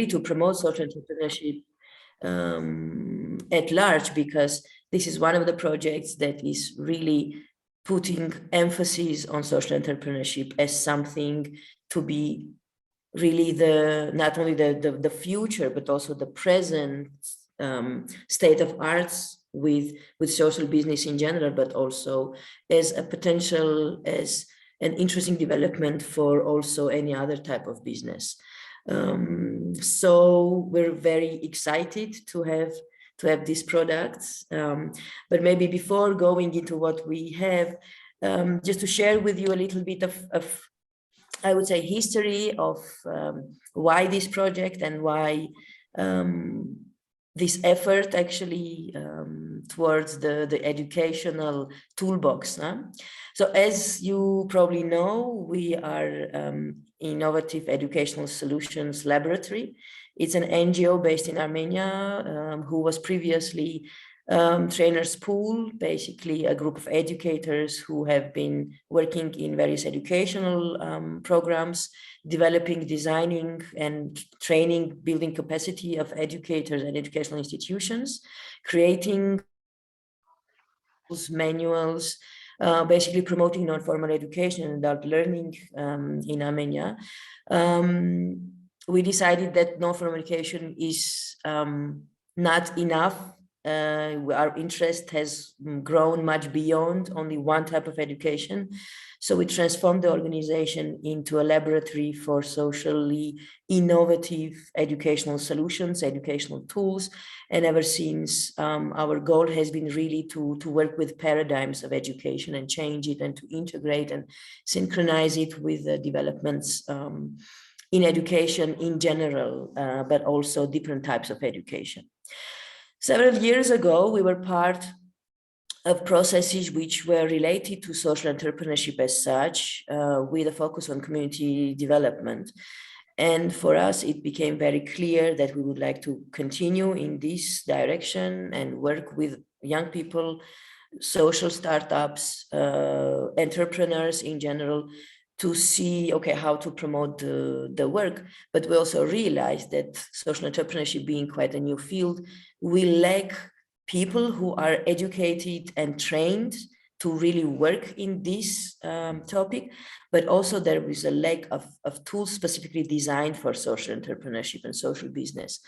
to promote social entrepreneurship at large, because this is one of the projects that is really putting emphasis on social entrepreneurship as something to be really not only the future, but also the present state of arts with social business in general, but also as a potential, as an interesting development for also any other type of business. So we're very excited to have these products. But maybe before going into what we have, just to share with you a little bit of I would say, history of why this project and why this effort actually towards the educational toolbox. So as you probably know, we are Innovative Educational Solutions Laboratory. It's an NGO based in Armenia who was previously Trainers Pool, basically a group of educators who have been working in various educational programs, developing, designing, and training, building capacity of educators and educational institutions, creating manuals, basically promoting non-formal education and adult learning in Armenia. We decided that non-formal education is not enough. Our interest has grown much beyond only one type of education. So we transformed the organization into a laboratory for socially innovative educational solutions, educational tools. And ever since, our goal has been really to work with paradigms of education and change it and to integrate and synchronize it with the developments in education in general, but also different types of education. Several years ago, we were part of processes which were related to social entrepreneurship as such, with a focus on community development. And for us, it became very clear that we would like to continue in this direction and work with young people, social startups, entrepreneurs in general, to see, okay, how to promote the work. But we also realized that social entrepreneurship, being quite a new field, we lack people who are educated and trained to really work in this topic, but also there is a lack of tools specifically designed for social entrepreneurship and social business.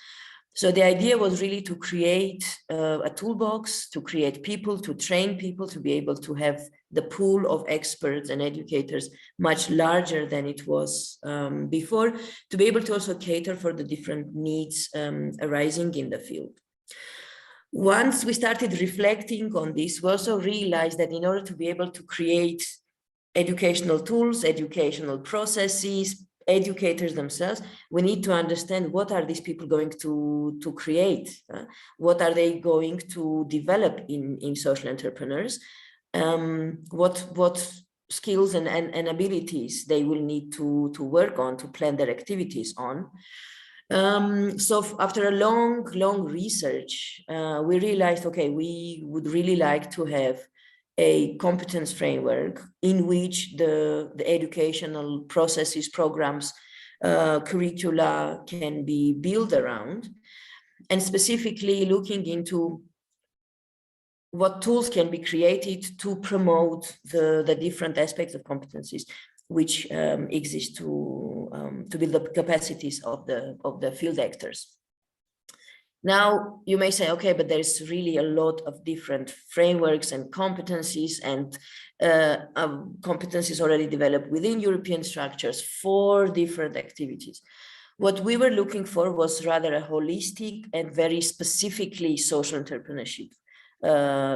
So the idea was really to create a toolbox, to create people, to train people, to be able to have the pool of experts and educators much larger than it was before, to be able to also cater for the different needs arising in the field. Once we started reflecting on this, we also realized that in order to be able to create educational tools, educational processes, educators themselves, we need to understand what are these people going to create, what are they going to develop in social entrepreneurs, what skills and abilities they will need to work on, to plan their activities on. So after a long research, we realized, okay, we would really like to have a competence framework in which the educational processes, programs, curricula can be built around, and specifically looking into what tools can be created to promote the different aspects of competencies which exist to build the capacities of the field actors. Now, you may say, okay, but there's really a lot of different frameworks and competencies and competencies already developed within European structures for different activities. What we were looking for was rather a holistic and very specifically social entrepreneurship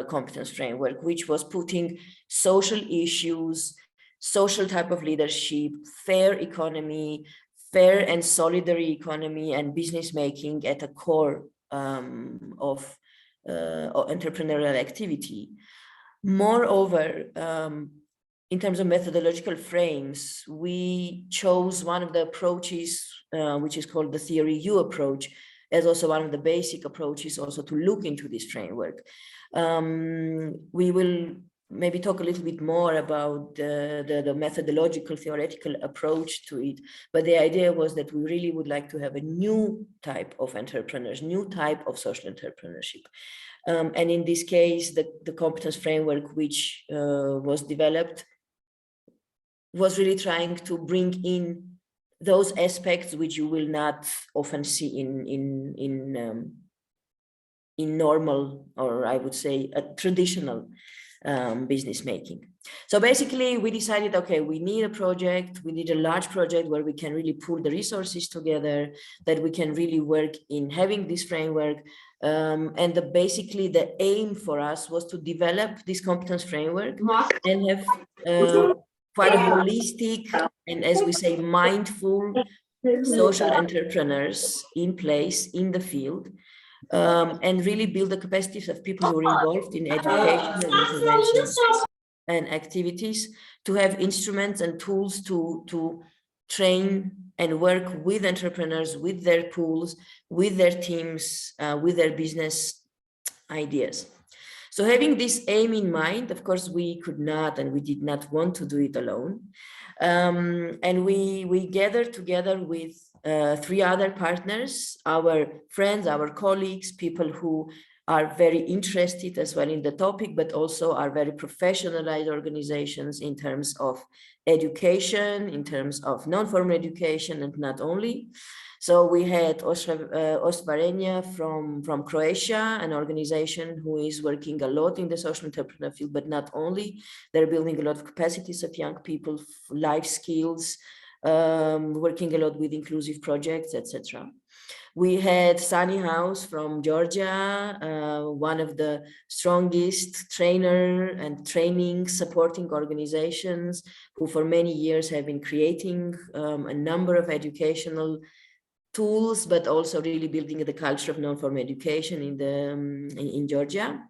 competence framework, which was putting social issues, social type of leadership, fair economy, fair and solidary economy, and business making at the core of entrepreneurial activity. Moreover, in terms of methodological frames, we chose one of the approaches, which is called the Theory U approach, as also one of the basic approaches also to look into this framework. We will maybe talk a little bit more about the methodological, theoretical approach to it. But the idea was that we really would like to have a new type of entrepreneurs, new type of social entrepreneurship. And in this case, the competence framework which was developed was really trying to bring in those aspects which you will not often see in normal, or I would say a traditional business making. So basically we decided, okay, we need a project, we need a large project where we can really pull the resources together, that we can really work in having this framework. And basically the aim for us was to develop this competence framework and have quite a holistic and, as we say, mindful social entrepreneurs in place in the field, and really build the capacities of people who are involved in education and intervention and activities, to have instruments and tools to train and work with entrepreneurs, with their pools, with their teams, with their business ideas. So having this aim in mind, of course, we could not and we did not want to do it alone. And we gathered together with 3 other partners, our friends, our colleagues, people who are very interested as well in the topic, but also are very professionalized organizations in terms of education, in terms of non-formal education, and not only. So we had Ostvarenja from Croatia, an organization who is working a lot in the social entrepreneur field, but not only. They're building a lot of capacities of young people, life skills, working a lot with inclusive projects, etc. We had Sunny House from Georgia, one of the strongest trainer and training supporting organizations who for many years have been creating a number of educational tools, but also really building the culture of non-formal education in Georgia.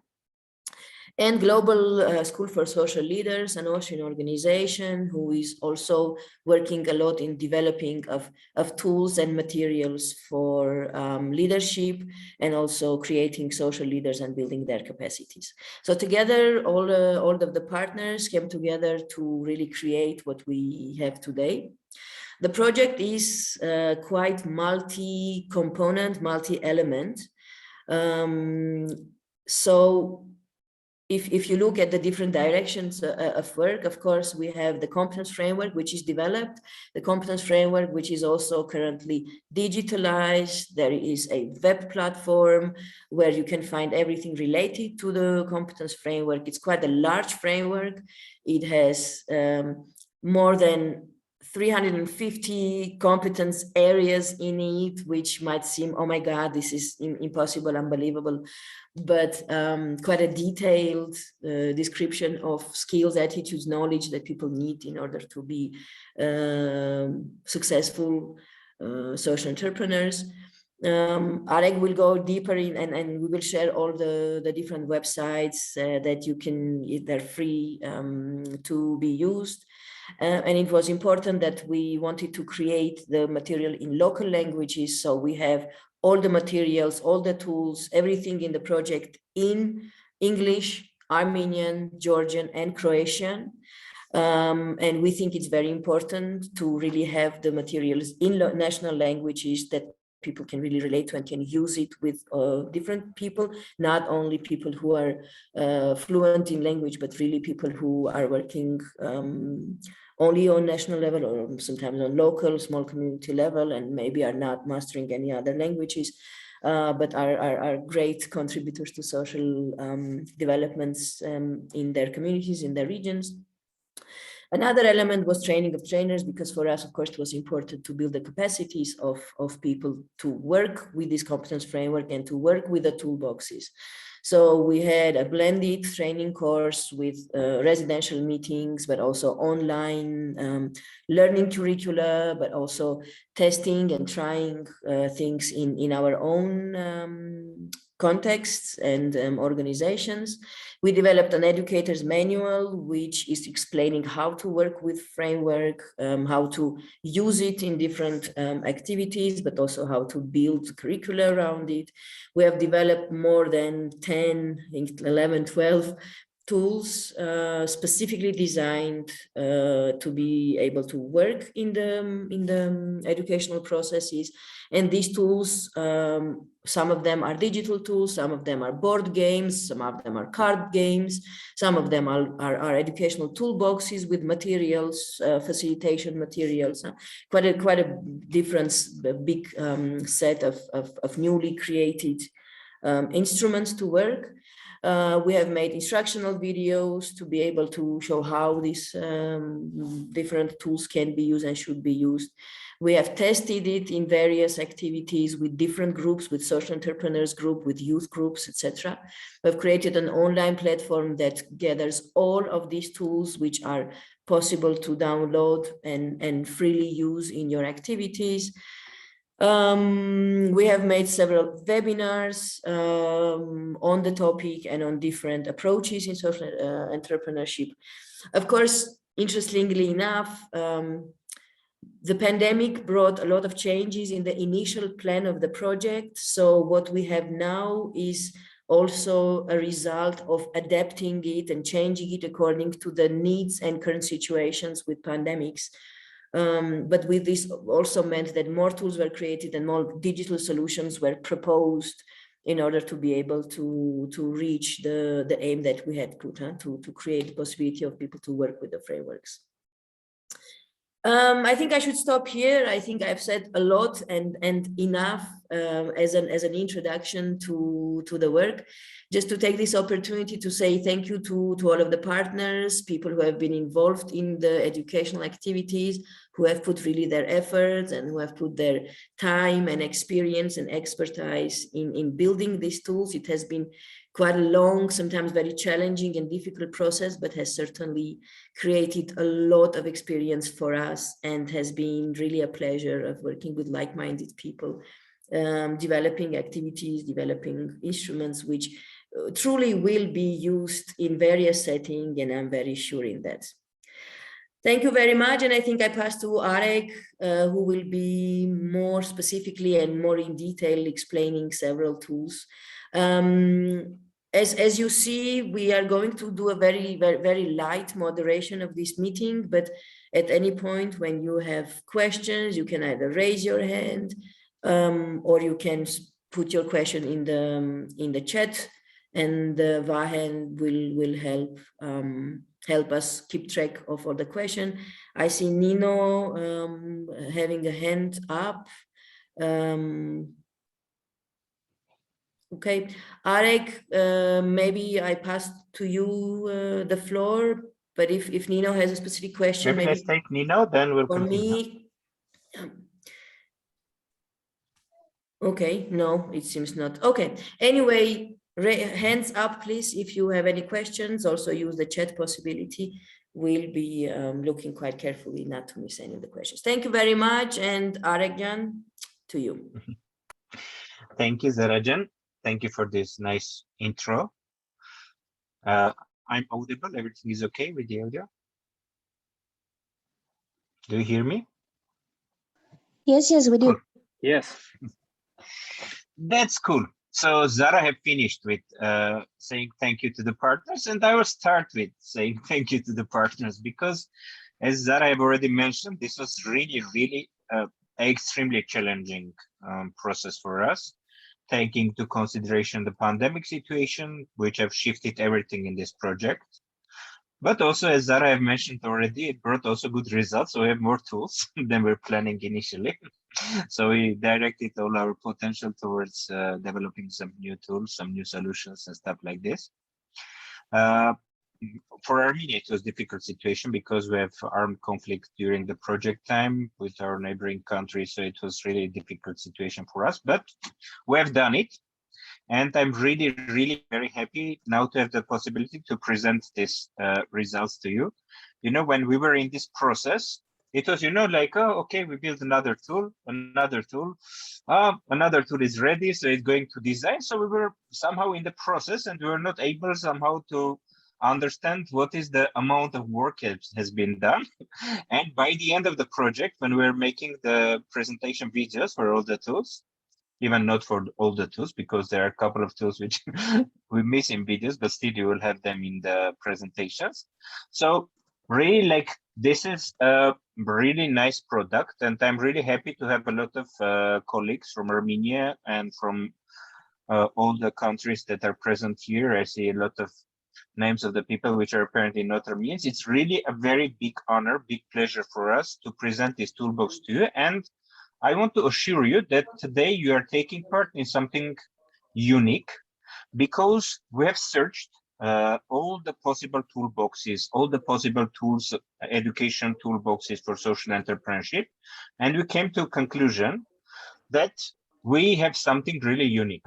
And Global School for Social Leaders, an Austrian organization who is also working a lot in developing of tools and materials for leadership, and also creating social leaders and building their capacities. So together, all of the partners came together to really create what we have today. The project is quite multi-component, multi-element. So if you look at the different directions of work, of course, we have the competence framework, which is developed, the competence framework, which is also currently digitalized. There is a web platform where you can find everything related to the competence framework. It's quite a large framework. It has more than 350 competence areas in it, which might seem, oh my God, this is impossible, unbelievable, but quite a detailed description of skills, attitudes, knowledge that people need in order to be successful social entrepreneurs. Areg will go deeper in, and we will share all the different websites that you can, they're free to be used. And it was important that we wanted to create the material in local languages. So we have all the materials, all the tools, everything in the project in English, Armenian, Georgian, and Croatian. And we think it's very important to really have the materials in national languages that people can really relate to and can use it with different people, not only people who are fluent in language, but really people who are working only on national level, or sometimes on local, small community level, and maybe are not mastering any other languages, but are great contributors to social developments in their communities, in their regions. Another element was training of trainers, because for us, of course, it was important to build the capacities of people to work with this competence framework and to work with the toolboxes. So we had a blended training course with residential meetings, but also online learning curricula, but also testing and trying things in our own contexts and organizations. We developed an educator's manual, which is explaining how to work with framework, how to use it in different activities, but also how to build curricula around it. We have developed more than 10, I think 11, 12 tools specifically designed to be able to work in the educational processes. And these tools, some of them are digital tools, some of them are board games, some of them are card games, some of them are educational toolboxes with materials, facilitation materials. Quite a different, big set of newly created instruments to work. We have made instructional videos to be able to show how these different tools can be used and should be used. We have tested it in various activities with different groups, with social entrepreneurs group, with youth groups, etc. We've created an online platform that gathers all of these tools, which are possible to download and freely use in your activities. We have made several webinars on the topic and on different approaches in social entrepreneurship. Of course, interestingly enough, the pandemic brought a lot of changes in the initial plan of the project. So what we have now is also a result of adapting it and changing it according to the needs and current situations with pandemics. But with this also meant that more tools were created and more digital solutions were proposed in order to be able to reach the aim that we had put, to create the possibility of people to work with the frameworks. I think I should stop here. I think I've said a lot and enough as an introduction to the work. Just to take this opportunity to say thank you to all of the partners, people who have been involved in the educational activities, who have put really their efforts and who have put their time and experience and expertise in building these tools. It has been quite a long, sometimes very challenging and difficult process, but has certainly created a lot of experience for us and has been really a pleasure of working with like-minded people, developing activities, developing instruments, which truly will be used in various settings, and I'm very sure in that. Thank you very much. And I think I pass to Areg, who will be more specifically and more in detail explaining several tools. As you see, we are going to do a very light moderation of this meeting, but at any point when you have questions, you can either raise your hand or you can put your question in the chat, and Vahen will help us keep track of all the question. I see Nino having a hand up. Okay, Areg, maybe I pass to you the floor, but if Nino has a specific question, maybe let's take Nino, then we'll continue. Me. Okay, no, it seems not. Okay, anyway, hands up, please, if you have any questions. Also use the chat possibility. We'll be looking quite carefully not to miss any of the questions. Thank you very much, and Aregjan, to you. Thank you, Zarajan. Thank you for this nice intro. I'm audible. Everything is okay with the audio? Do you hear me? Yes, we do. Cool. Yes. That's cool. So Zara have finished with saying thank you to the partners, and I will start with saying thank you to the partners, because as Zara have already mentioned, this was really extremely challenging process for us, taking into consideration the pandemic situation, which have shifted everything in this project. But also, as Zara have mentioned already, it brought also good results. So we have more tools than we were planning initially. So we directed all our potential towards developing some new tools, some new solutions and stuff like this. For Armenia, it was a difficult situation because we have armed conflict during the project time with our neighboring countries. So it was really a difficult situation for us, but we have done it. And I'm really very happy now to have the possibility to present these results to you. You know, when we were in this process, it was, you know, like, oh, okay, we built another tool is ready, so it's going to design. So we were somehow in the process, and we were not able somehow to understand what is the amount of work has been done. And by the end of the project, when we were making the presentation videos for all the tools, even not for all the tools, because there are a couple of tools which we miss in videos, but still you will have them in the presentations. So really, like, this is a really nice product, and I'm really happy to have a lot of colleagues from Armenia and from all the countries that are present here. I see a lot of names of the people which are apparently not Armenians. It's really a very big honor, big pleasure for us to present this toolbox to you. And I want to assure you that today you are taking part in something unique, because we have searched all the possible toolboxes, all the possible tools, education toolboxes for social entrepreneurship. And we came to a conclusion that we have something really unique.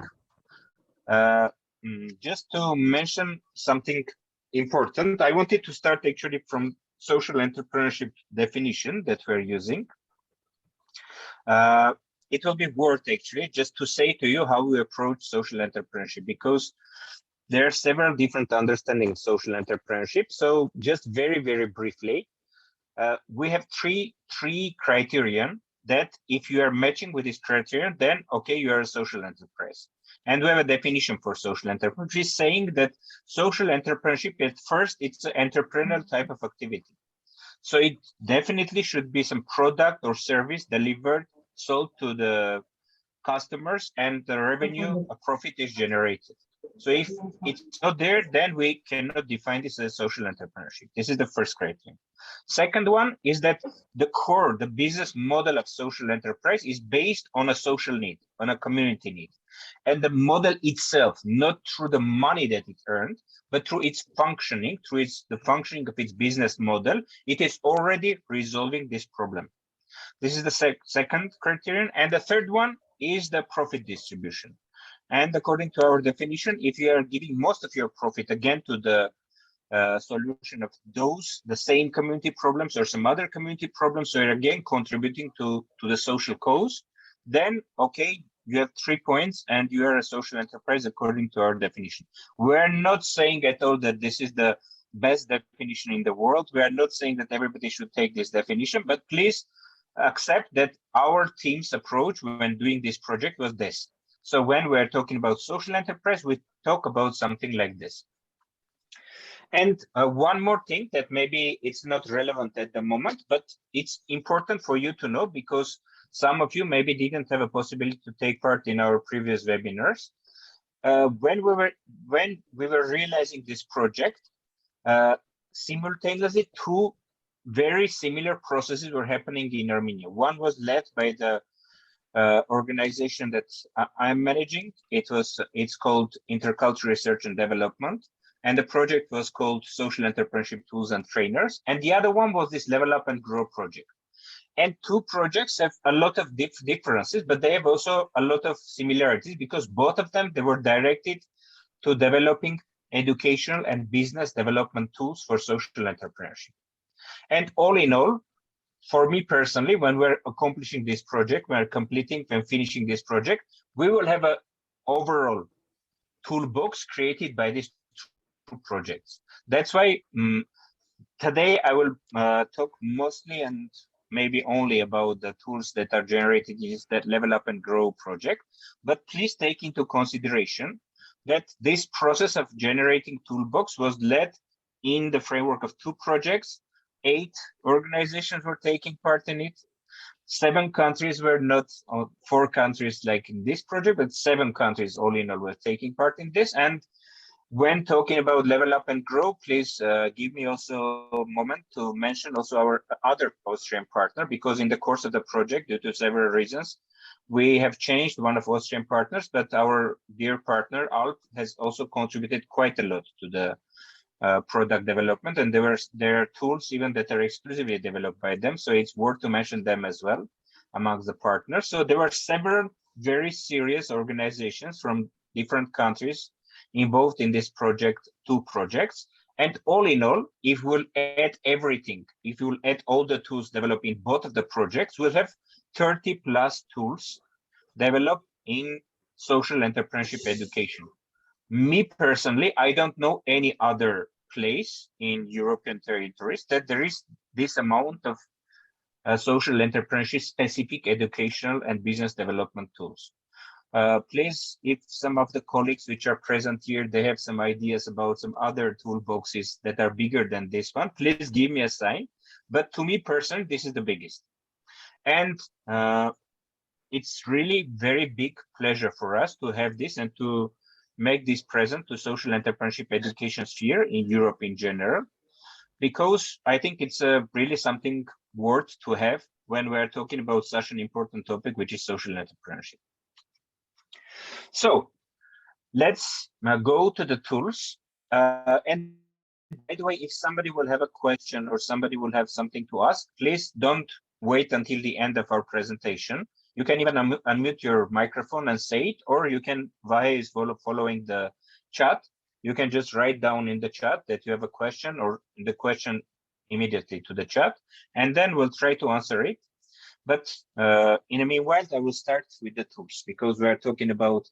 Just to mention something important, I wanted to start actually from social entrepreneurship definition that we're using. It will be worth actually just to say to you how we approach social entrepreneurship, because there are several different understandings of social entrepreneurship. So just very, very briefly, we have three criterion that if you are matching with this criterion, then okay, you are a social enterprise. And we have a definition for social entrepreneurship, which is saying that social entrepreneurship, at first, it's an entrepreneurial type of activity. So it definitely should be some product or service delivered, sold to the customers, and the revenue, a profit is generated. So if it's not there, then we cannot define this as social entrepreneurship. This is the first criterion. Second one is that the core, the business model of social enterprise is based on a social need, on a community need. And the model itself, not through the money that it earned, but through its functioning, through the functioning of its business model, it is already resolving this problem. This is the second criterion. And the third one is the profit distribution. And according to our definition, if you are giving most of your profit again to the solution of the same community problems or some other community problems, so you're again contributing to the social cause, then okay, you have 3 points and you are a social enterprise according to our definition. We're not saying at all that this is the best definition in the world. We are not saying that everybody should take this definition, but please accept that our team's approach when doing this project was this. So when we're talking about social enterprise, we talk about something like this. And one more thing that maybe it's not relevant at the moment, but it's important for you to know, because some of you maybe didn't have a possibility to take part in our previous webinars. When we were realizing this project, simultaneously two very similar processes were happening in Armenia. One was led by the organization that I'm managing. It's called Intercultural Research and Development, and the project was called Social Entrepreneurship Tools and Trainers. And the other one was this Level Up and Grow project. And two projects have a lot of differences, but they have also a lot of similarities, because both of them, they were directed to developing educational and business development tools for social entrepreneurship. And all in all, for me personally, when we're accomplishing this project, when finishing this project, we will have an overall toolbox created by these two projects. That's why today I will talk mostly and maybe only about the tools that are generated in that Level Up and Grow project. But please take into consideration that this process of generating toolbox was led in the framework of two projects. 8 organizations were taking part in it. 7 countries were not, 4 countries like in this project, but 7 countries all in all were taking part in this. And when talking about Level Up and Grow, please give me also a moment to mention also our other Austrian partner, because in the course of the project, due to several reasons, we have changed one of Austrian partners, but our dear partner, Alp, has also contributed quite a lot to the product development, and there are tools even that are exclusively developed by them, so it's worth to mention them as well amongst the partners. So there were several very serious organizations from different countries involved in this project, 2 projects, and all in all, if we'll add everything, if you'll add all the tools developed in both of the projects, we'll have 30 plus tools developed in social entrepreneurship education. Me personally, I don't know any other place in European territories that there is this amount of social entrepreneurship specific educational and business development tools. Please, if some of the colleagues which are present here, they have some ideas about some other toolboxes that are bigger than this one, please give me a sign. But to me personally, this is the biggest. And it's really very big pleasure for us to have this and to make this present to social entrepreneurship education sphere in Europe in general, because I think it's really something worth to have when we're talking about such an important topic, which is social entrepreneurship. So let's go to the tools. And by the way, if somebody will have a question or somebody will have something to ask, please don't wait until the end of our presentation. You can even unmute your microphone and say it, or you can, via following the chat, you can just write down in the chat that you have a question or the question immediately to the chat, and then we'll try to answer it. But in the meanwhile, I will start with the tools, because we're talking about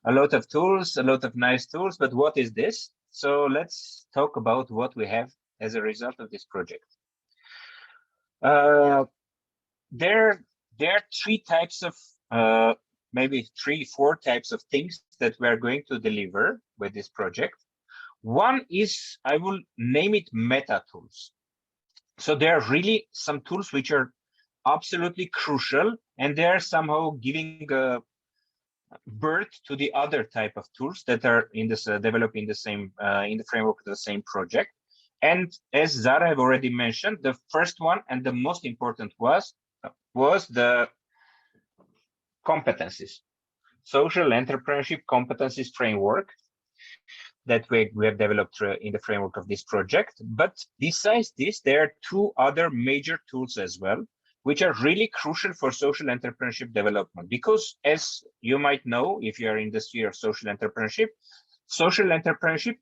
a lot of tools, a lot of nice tools, but what is this? So let's talk about what we have as a result of this project. There are three types of, maybe 3-4 types of things that we are going to deliver with this project. One is, I will name it meta tools. So there are really some tools which are absolutely crucial, and they are somehow giving birth to the other type of tools that are in this developed in the same in the framework of the same project. And as Zara have already mentioned, the first one and the most important was the competencies, social entrepreneurship competencies framework that we have developed in the framework of this project. But besides this, there are 2 other major tools as well, which are really crucial for social entrepreneurship development. Because as you might know, if you are in the sphere of social entrepreneurship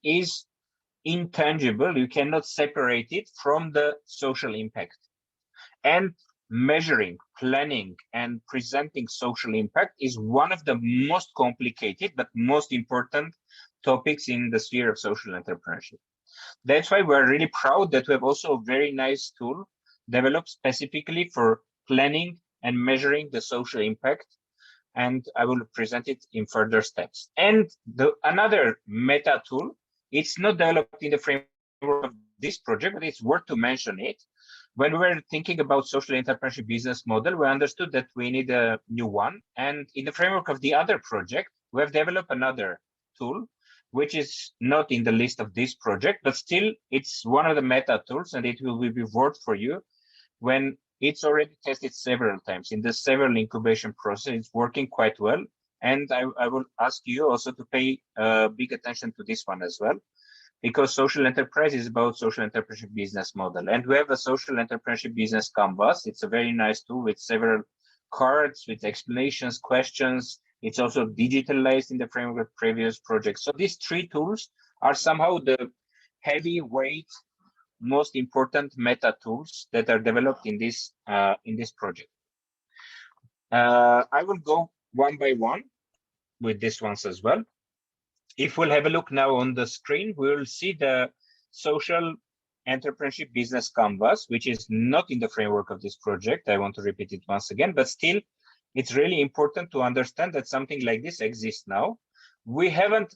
is intangible. You cannot separate it from the social impact. And measuring, planning, and presenting social impact is one of the most complicated but most important topics in the sphere of social entrepreneurship. That's why we're really proud that we have also a very nice tool developed specifically for planning and measuring the social impact, and I will present it in further steps. And another meta tool, it's not developed in the framework of this project, but it's worth to mention it. When we were thinking about social entrepreneurship business model, we understood that we need a new one. And in the framework of the other project, we have developed another tool, which is not in the list of this project, but still it's one of the meta tools, and it will be worth for you when it's already tested several times in the several incubation process. It's working quite well. And I will ask you also to pay big attention to this one as well, because social enterprise is about social entrepreneurship business model. And we have a social entrepreneurship business canvas. It's a very nice tool with several cards, with explanations, questions. It's also digitalized in the framework of previous projects. So these 3 tools are somehow the heavyweight, most important meta tools that are developed in this project. I will go one by one with these ones as well. If we'll have a look now on the screen, we will see the social entrepreneurship business canvas, which is not in the framework of this project. I want to repeat it once again, but still, it's really important to understand that something like this exists now. We haven't,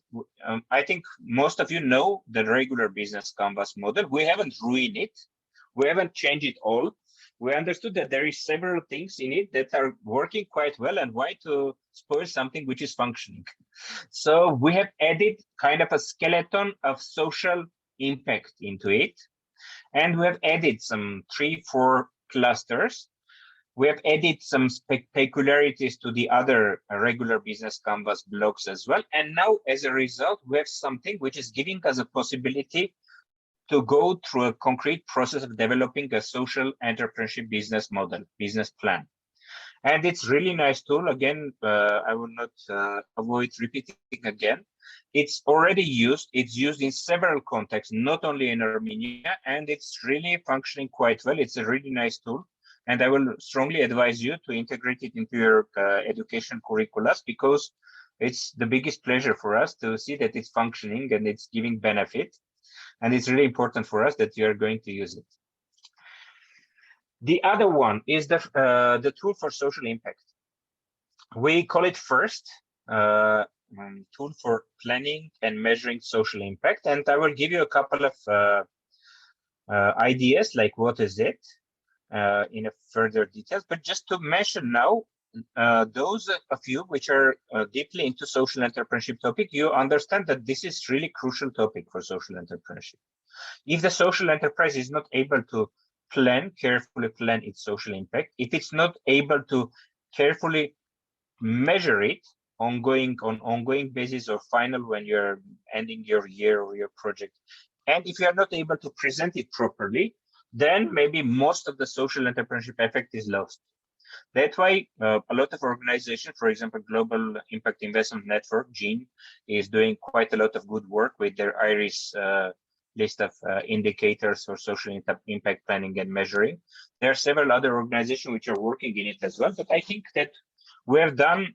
I think most of you know the regular business canvas model. We haven't ruined it. We haven't changed it all. We understood that there is several things in it that are working quite well, and why to spoil something which is functioning. So we have added kind of a skeleton of social impact into it. And we have added some 3-4 clusters. We have added some peculiarities to the other regular business canvas blocks as well. And now, as a result, we have something which is giving us a possibility to go through a concrete process of developing a social entrepreneurship business model, business plan. And it's really nice tool. Again, I will not avoid repeating again. It's already used. It's used in several contexts, not only in Armenia, and it's really functioning quite well. It's a really nice tool. And I will strongly advise you to integrate it into your education curricula, because it's the biggest pleasure for us to see that it's functioning and it's giving benefit. And it's really important for us that you are going to use it. The other one is the tool for social impact. We call it FIRST, tool for planning and measuring social impact. And I will give you a couple of ideas, like what is it in a further details. But just to mention now, those of you which are deeply into social entrepreneurship topic, you understand that this is really crucial topic for social entrepreneurship. If the social enterprise is not able to carefully plan its social impact, if it's not able to carefully measure it on ongoing basis or final when you're ending your year or your project, and if you are not able to present it properly, then maybe most of the social entrepreneurship effect is lost. That's why a lot of organizations, for example, Global Impact Investment Network, GIN, is doing quite a lot of good work with their IRIS list of indicators for social impact planning and measuring. There are several other organizations which are working in it as well, but I think that we have done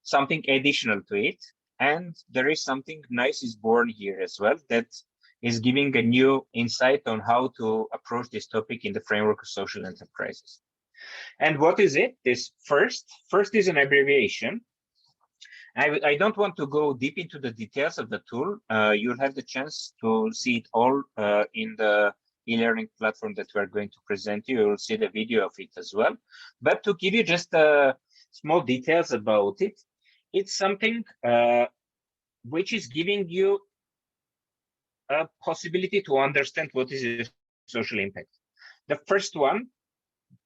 something additional to it, and there is something nice is born here as well that is giving a new insight on how to approach this topic in the framework of social enterprises. And what is it? This first is an abbreviation. I don't want to go deep into the details of the tool. You'll have the chance to see it all in the e-learning platform that we're going to present you. You'll see the video of it as well. But to give you just small details about it, it's something which is giving you a possibility to understand what is the social impact. The first one,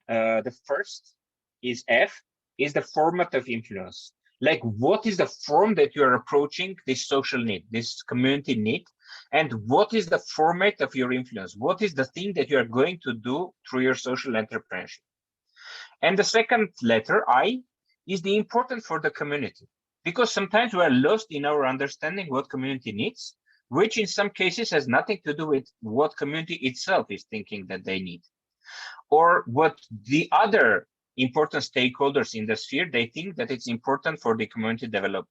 the first is F, is the format of influence. Like, what is the form that you are approaching this social need, this community need, and what is the format of your influence? What is the thing that you are going to do through your social entrepreneurship? And the second letter, I, is the important for the community, because sometimes we are lost in our understanding what community needs, which in some cases has nothing to do with what community itself is thinking that they need, or what the other important stakeholders in the sphere, they think that it's important for the community development.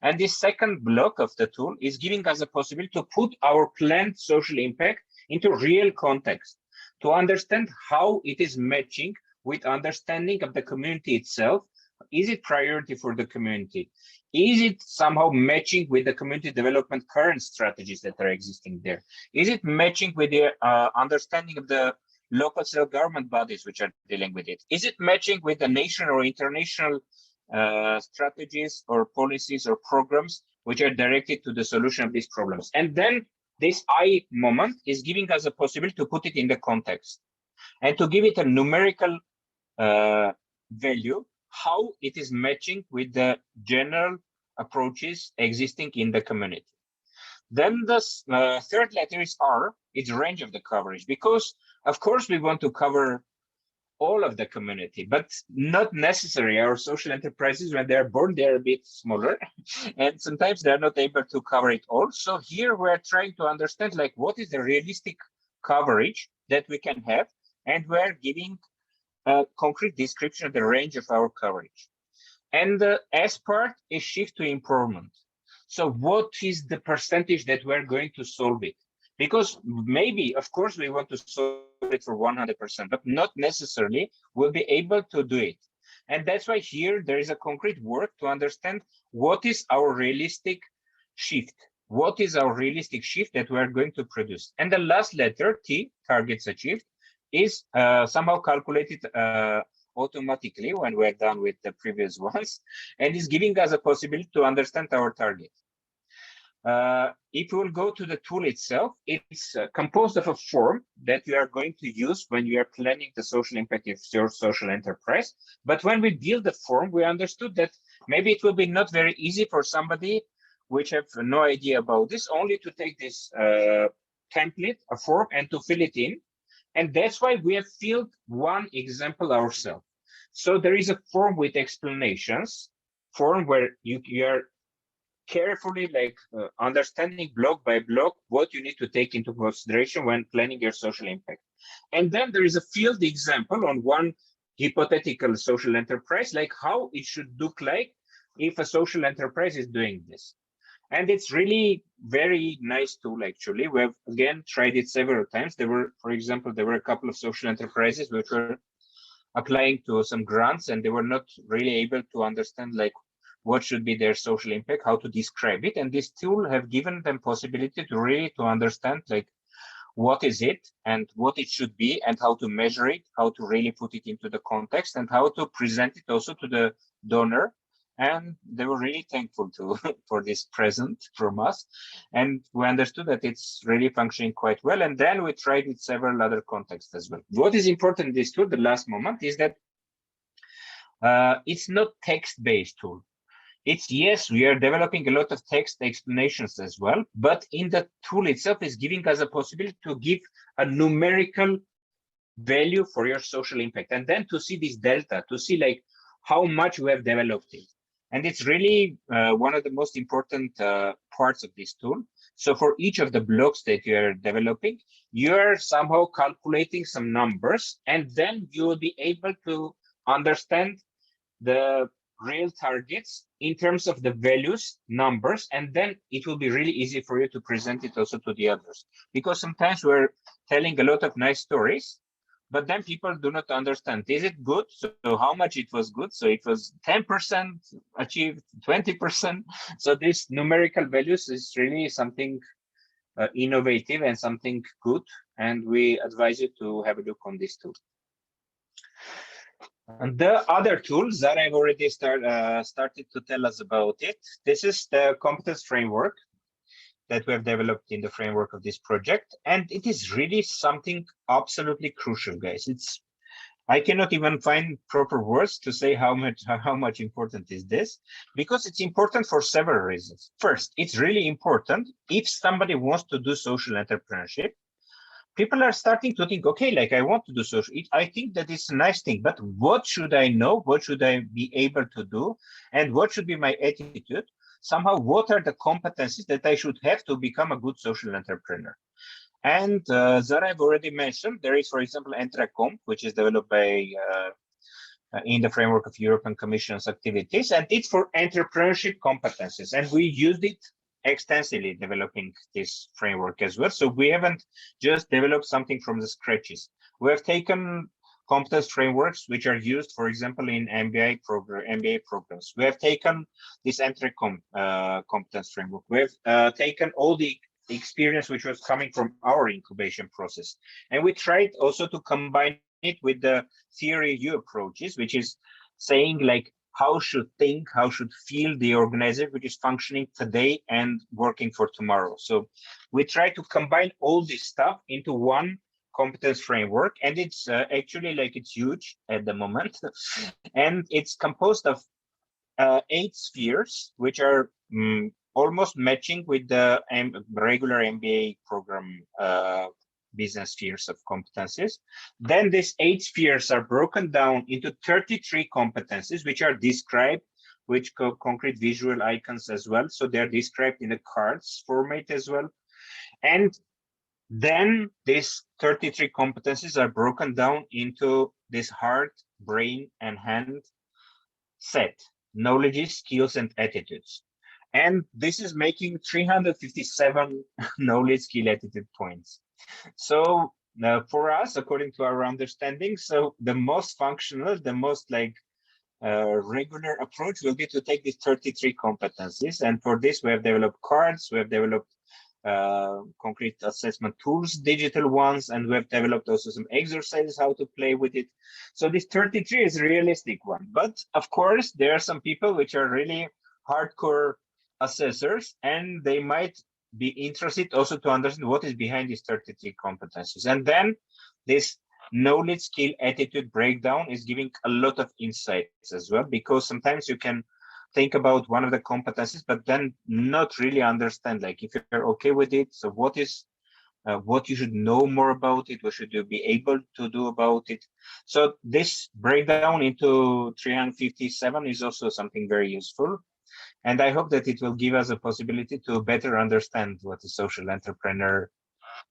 And this second block of the tool is giving us a possibility to put our planned social impact into real context, to understand how it is matching with understanding of the community itself. Is it priority for the community? Is it somehow matching with the community development current strategies that are existing there? Is it matching with the understanding of the local self-government bodies which are dealing with it? Is it matching with the national or international strategies or policies or programs which are directed to the solution of these problems? And then this I moment is giving us a possibility to put it in the context and to give it a numerical value, how it is matching with the general approaches existing in the community. Then the third letter is R, it's range of the coverage, because of course we want to cover all of the community, but not necessary. Our social enterprises, when they're born, they're a bit smaller, and sometimes they're not able to cover it all. So here we're trying to understand, like, what is the realistic coverage that we can have, and we're giving a concrete description of the range of our coverage. And the S part is shift to improvement. So what is the percentage that we're going to solve it? Because maybe, of course, we want to solve it for 100%, but not necessarily we'll be able to do it. And that's why here there is a concrete work to understand what is our realistic shift. What is our realistic shift that we are going to produce? And the last letter, T, targets achieved, is somehow calculated automatically when we're done with the previous ones, and is giving us a possibility to understand our target. If we will go to the tool itself, it's composed of a form that you are going to use when you are planning the social impact of your social enterprise. But when we build the form, we understood that maybe it will be not very easy for somebody which have no idea about this, only to take this template, a form, and to fill it in. And that's why we have filled one example ourselves. So there is a form with explanations, form where you are carefully understanding block by block what you need to take into consideration when planning your social impact. And then there is a field example on one hypothetical social enterprise, like how it should look like if a social enterprise is doing this. And it's really very nice tool, actually. We have, again, tried it several times. There were, for example, there were a couple of social enterprises which were applying to some grants, and they were not really able to understand, like, what should be their social impact, how to describe it. And this tool have given them possibility to really to understand like what is it and what it should be and how to measure it, how to really put it into the context and how to present it also to the donor. And they were really thankful to for this present from us. And we understood that it's really functioning quite well. And then we tried with several other contexts as well. What is important in this tool, the last moment, is that it's not text-based tool. It's, yes, we are developing a lot of text explanations as well, but in the tool itself is giving us a possibility to give a numerical value for your social impact. And then to see this delta, to see like how much we have developed it. And it's really one of the most important parts of this tool. So for each of the blocks that you are developing, you're somehow calculating some numbers, and then you will be able to understand the real targets in terms of the values, numbers, and then it will be really easy for you to present it also to the others. Because sometimes we're telling a lot of nice stories, but then people do not understand, is it good? So how much it was good? So it was 10% achieved, 20%. So this numerical values is really something innovative and something good. And we advise you to have a look on this tool. And the other tool that I've already started to tell us about it. This is the competence framework that we have developed in the framework of this project. And it is really something absolutely crucial, guys. I cannot even find proper words to say how much important is this, because it's important for several reasons. First, it's really important if somebody wants to do social entrepreneurship. People are starting to think, okay, like I want to do social. I think that it's a nice thing, but what should I know? What should I be able to do? And what should be my attitude? Somehow, what are the competencies that I should have to become a good social entrepreneur? And that I've already mentioned, there is, for example, Entrecom, which is developed by in the framework of European Commission's activities, and it's for entrepreneurship competencies. And we used it extensively developing this framework as well. So we haven't just developed something from the scratches. We have taken competence frameworks which are used, for example, in MBA programs. We have taken this Entrecom competence framework. We have taken all the experience which was coming from our incubation process, and we tried also to combine it with the theory U approaches, which is saying like how should think, how should feel the organizer which is functioning today and working for tomorrow. So we try to combine all this stuff into one competence framework, and it's actually like it's huge at the moment, and it's composed of 8 spheres, which are almost matching with the regular MBA program business spheres of competencies. Then these 8 spheres are broken down into 33 competencies, which are described with concrete visual icons as well. So they're described in a cards format as well. And then these 33 competencies are broken down into this heart, brain, and hand set: knowledge, skills, and attitudes. And this is making 357 knowledge, skill, attitude points. So for us, according to our understanding, so the most functional, the most like regular approach will be to take these 33 competencies. And for this, we have developed cards, we have developed concrete assessment tools, digital ones, and we have developed also some exercises how to play with it. So this 33 is a realistic one. But of course, there are some people which are really hardcore assessors, and they might be interested also to understand what is behind these 33 competencies. And then this knowledge, skill, attitude breakdown is giving a lot of insights as well, because sometimes you can think about one of the competencies, but then not really understand, like if you're okay with it, so what is what you should know more about it, what should you be able to do about it. So this breakdown into 357 is also something very useful. And I hope that it will give us a possibility to better understand what is social entrepreneur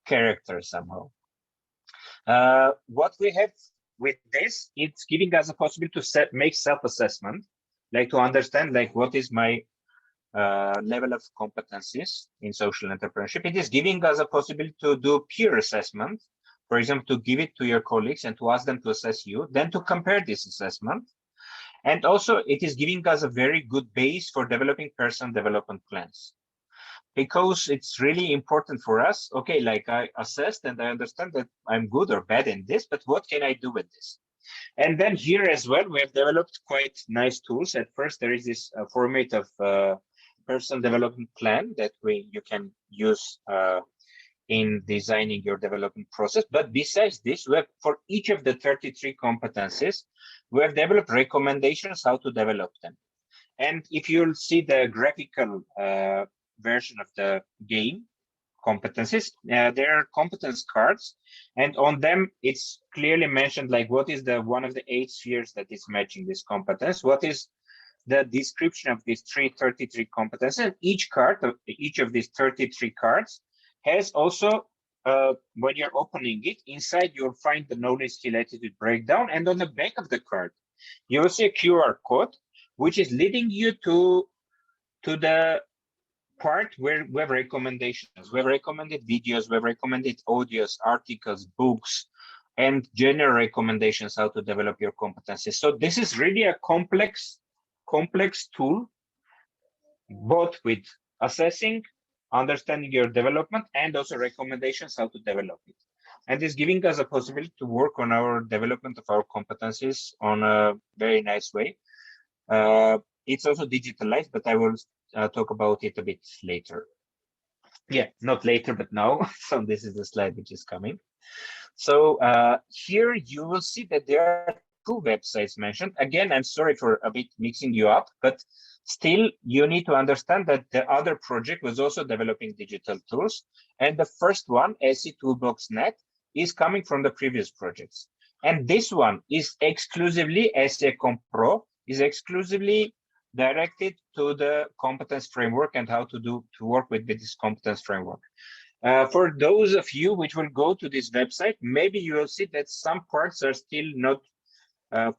character somehow. What we have with this, it's giving us a possibility to make self-assessment, like to understand like what is my level of competencies in social entrepreneurship. It is giving us a possibility to do peer assessment, for example, to give it to your colleagues and to ask them to assess you, then to compare this assessment. And also it is giving us a very good base for developing personal development plans. Because it's really important for us, okay, like I assessed and I understand that I'm good or bad in this, but what can I do with this? And then here as well, we have developed quite nice tools. At first, there is this format of personal development plan that you can use in designing your development process. But besides this, we have, for each of the 33 competencies, we have developed recommendations how to develop them. And if you'll see the graphical version of the game competencies, there are competence cards, and on them it's clearly mentioned like what is the one of the 8 spheres that is matching this competence, what is the description of these 33 competences, and each card of each of these 33 cards has also when you're opening it, inside you'll find the knowledge, skill, attitude breakdown, and on the back of the card you will see a QR code which is leading you to the part where we have recommendations. We have recommended videos, we have recommended audios, articles, books, and general recommendations how to develop your competencies. So this is really a complex tool, both with assessing, understanding your development, and also recommendations how to develop it. And it's giving us a possibility to work on our development of our competencies on a very nice way. It's also digitalized, but I will talk about it a bit later. Yeah, not later, but now. So this is the slide which is coming. So here you will see that there are 2 websites mentioned. Again, I'm sorry for a bit mixing you up, but still you need to understand that the other project was also developing digital tools. And the first one, SE Toolbox.net, is coming from the previous projects. And this one is exclusively SE Compro, is exclusively directed to the competence framework and how to work with this competence framework. For those of you which will go to this website, maybe you will see that some parts are still not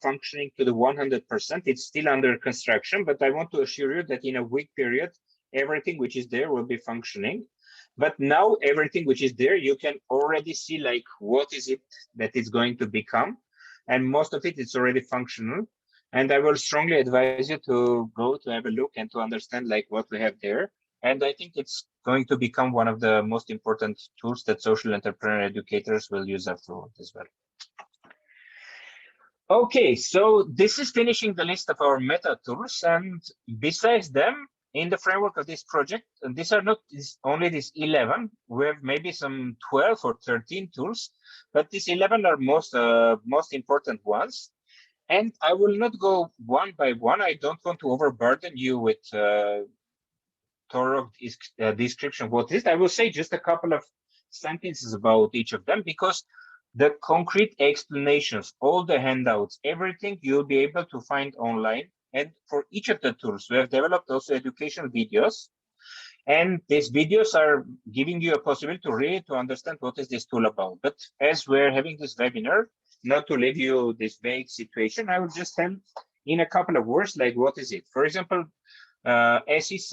functioning to the 100%. It's still under construction, but I want to assure you that in a week period, everything which is there will be functioning. But now everything which is there, you can already see like what is it that it's going to become. And most of it is already functional. And I will strongly advise you to go to have a look and to understand like what we have there. And I think it's going to become one of the most important tools that social entrepreneur educators will use afterward as well. Okay, so this is finishing the list of our meta tools. And besides them, in the framework of this project, and these are not only these 11, we have maybe some 12 or 13 tools, but these 11 are most important ones. And I will not go one by one. I don't want to overburden you with thorough description of what is. I will say just a couple of sentences about each of them, because the concrete explanations, all the handouts, everything you'll be able to find online. And for each of the tools, we have developed also educational videos. And these videos are giving you a possibility to really to understand what is this tool about. But as we're having this webinar, not to leave you this vague situation, I will just tell in a couple of words, like what is it? For example, SE's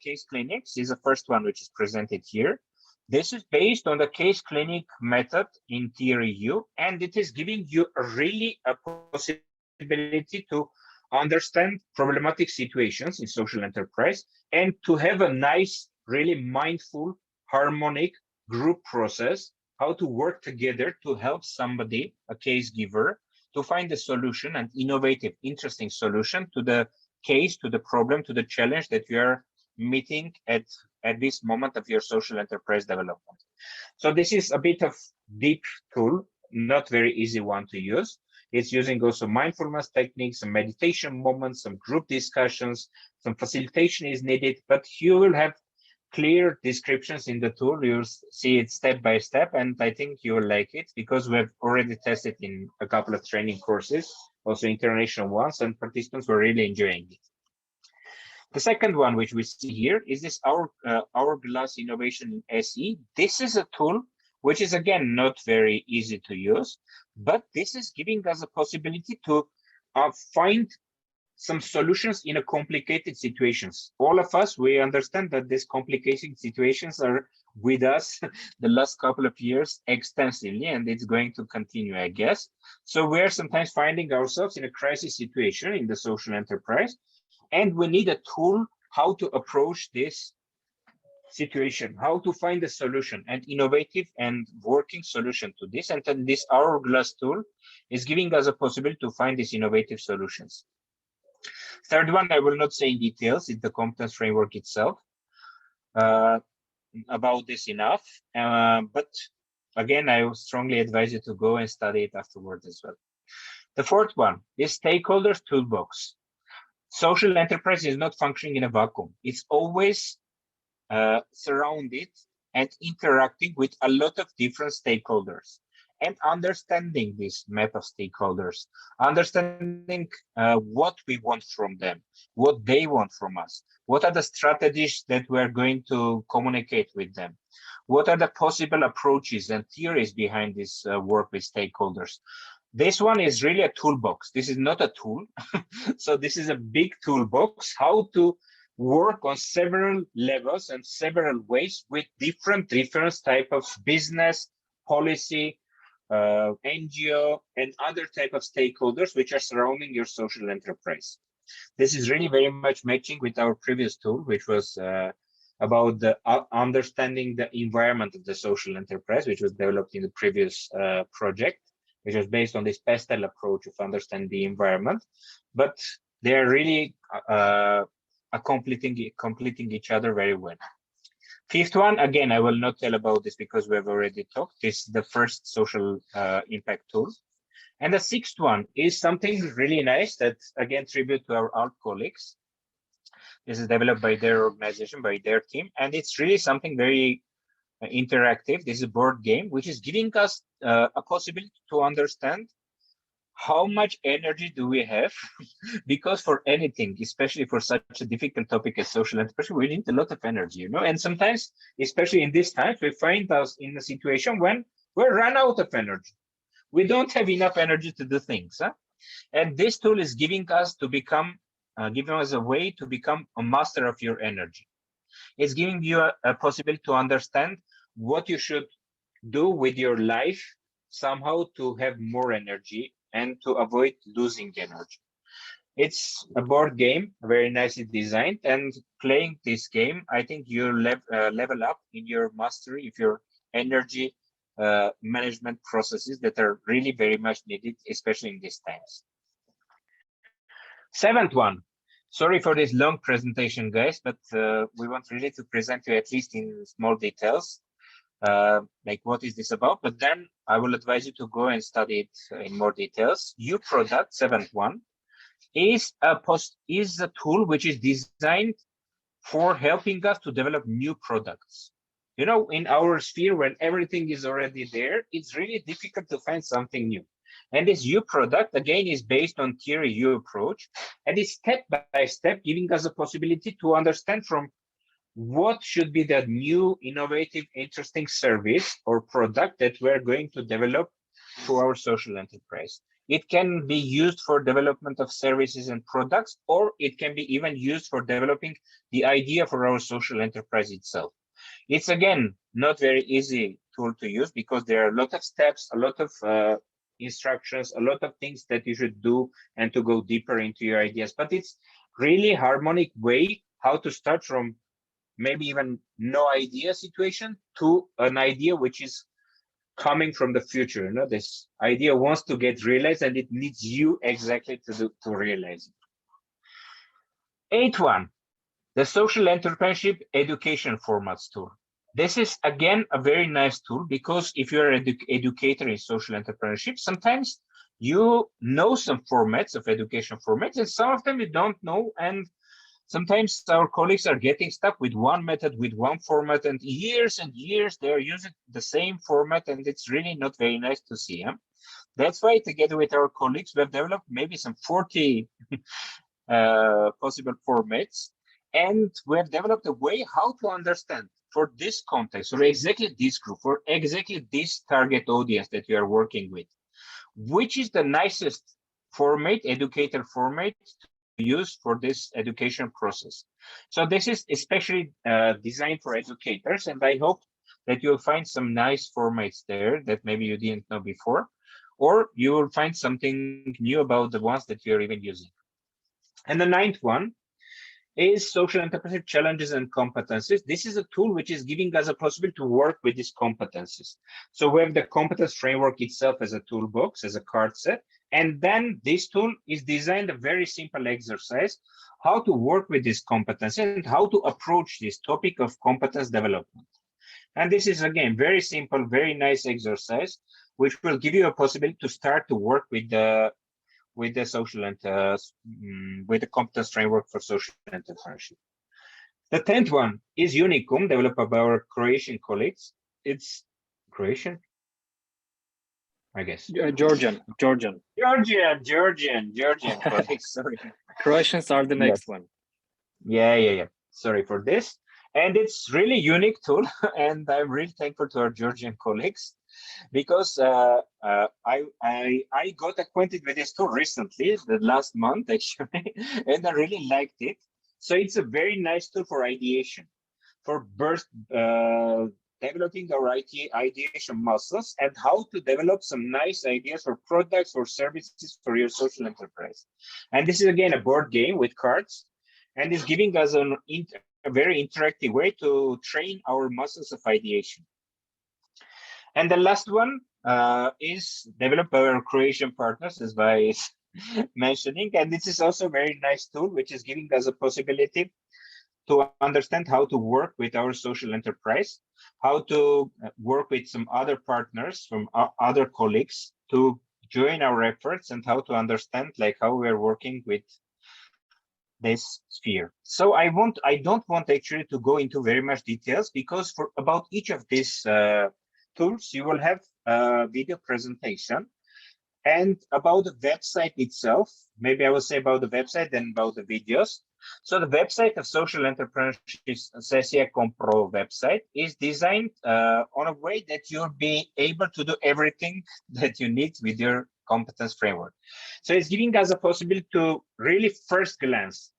case clinics is the first one which is presented here. This is based on the case clinic method in TREU, and it is giving you really a possibility to understand problematic situations in social enterprise and to have a nice, really mindful, harmonic group process, how to work together to help somebody, a case giver, to find a solution, an innovative, interesting solution to the case, to the problem, to the challenge that you are meeting at this moment of your social enterprise development. So this is a bit of deep tool, not very easy one to use. It's using also mindfulness techniques, some meditation moments, some group discussions, some facilitation is needed, but you will have clear descriptions in the tool. You'll see it step by step, and I think you will like it because we have already tested in a couple of training courses, also international ones, and participants were really enjoying it. The second one, which we see here, is this Hourglass Innovation in SE. This is a tool which is, again, not very easy to use, but this is giving us a possibility to find some solutions in a complicated situations. All of us, we understand that these complicated situations are with us the last couple of years extensively, and it's going to continue, I guess. So we're sometimes finding ourselves in a crisis situation in the social enterprise, and we need a tool how to approach this situation, how to find a solution, an innovative and working solution to this. And then this hourglass tool is giving us a possibility to find these innovative solutions. Third one, I will not say in details, it's the competence framework itself. About this enough, but again, I would strongly advise you to go and study it afterwards as well. The fourth one is stakeholders toolbox. Social enterprise is not functioning in a vacuum. It's always surrounded and interacting with a lot of different stakeholders, and understanding this map of stakeholders, understanding what we want from them, what they want from us, what are the strategies that we're going to communicate with them, what are the possible approaches and theories behind this work with stakeholders. This one is really a toolbox. This is not a tool. So this is a big toolbox, how to work on several levels and several ways with different type of business, policy, NGO, and other type of stakeholders which are surrounding your social enterprise. This is really very much matching with our previous tool, which was about the understanding the environment of the social enterprise, which was developed in the previous project, which was based on this pastel approach of understanding the environment. But they are really completing each other very well. Fifth one, again, I will not tell about this because we have already talked. This is the first social impact tool. And the sixth one is something really nice that, again, tribute to our alt colleagues. This is developed by their organization, by their team, and it's really something very interactive. This is a board game, which is giving us a possibility to understand how much energy do we have? Because for anything, especially for such a difficult topic as social entrepreneurship, we need a lot of energy, you know? And sometimes, especially in these times, we find us in a situation when we run out of energy. We don't have enough energy to do things. Huh? And this tool is giving us to become, giving us a way to become a master of your energy. It's giving you a possibility to understand what you should do with your life somehow to have more energy and to avoid losing energy. It's a board game, very nicely designed, and playing this game, I think you level up in your mastery of your energy management processes that are really very much needed, especially in these times. Seventh one, sorry for this long presentation, guys, but we want really to present you at least in small details. Like what is this about, but then I will advise you to go and study it in more details. New product, seventh one, is a tool which is designed for helping us to develop new products. You know, in our sphere, when everything is already there, it's really difficult to find something new. And this new product, again, is based on theory U approach, and is step by step giving us a possibility to understand from what should be the new, innovative, interesting service or product that we're going to develop to our social enterprise. It can be used for development of services and products, or it can be even used for developing the idea for our social enterprise itself. It's, again, not very easy tool to use because there are a lot of steps, a lot of instructions, a lot of things that you should do and to go deeper into your ideas. But it's really harmonic way how to start from maybe even no idea situation to an idea which is coming from the future. You know, this idea wants to get realized and it needs you exactly to realize it. Eighth one, the Social Entrepreneurship Education Formats tool. This is, again, a very nice tool because if you're an educator in social entrepreneurship, sometimes you know some formats of education formats and some of them you don't know, and sometimes our colleagues are getting stuck with one method, with one format, and years they are using the same format, and it's really not very nice to see. Huh? That's why, together with our colleagues, we have developed maybe some 40 possible formats, and we have developed a way how to understand for this context, for exactly this group, for exactly this target audience that you are working with, which is the nicest format, educator format, use for this education process. So this is especially designed for educators, and I hope that you'll find some nice formats there that maybe you didn't know before, or you will find something new about the ones that you're even using. And the ninth one is social entrepreneurship challenges and competencies. This is a tool which is giving us a possibility to work with these competencies. So we have the competence framework itself as a toolbox, as a card set. And then this tool is designed a very simple exercise, how to work with this competence and how to approach this topic of competence development. And this is, again, very simple, very nice exercise, which will give you a possibility to start to work with the social and with the competence framework for social entrepreneurship. The 10th one is Unicum, developed by our Croatian colleagues. It's Croatian, I guess. Georgian Georgian colleagues. Sorry. Croatians are the next one. Yeah. Sorry for this. And it's really unique tool, and I'm really thankful to our Georgian colleagues, because I got acquainted with this tool recently, the last month actually, and I really liked it. So it's a very nice tool for ideation, for developing our ideation muscles and how to develop some nice ideas for products or services for your social enterprise. And this is, again, a board game with cards, and is giving us a very interactive way to train our muscles of ideation. And the last one is developed by our Croatian partners, as by mentioning. And this is also a very nice tool, which is giving us a possibility to understand how to work with our social enterprise, how to work with some other partners from other colleagues to join our efforts, and how to understand like how we are working with this sphere. So I don't want actually to go into very much details, because for about each of these tools, you will have a video presentation. And about the website itself, maybe I will say about the website, then about the videos. So the website of Social Entrepreneurship Sessia.com Pro website is designed on a way that you'll be able to do everything that you need with your competence framework. So it's giving us a possibility to really first glance,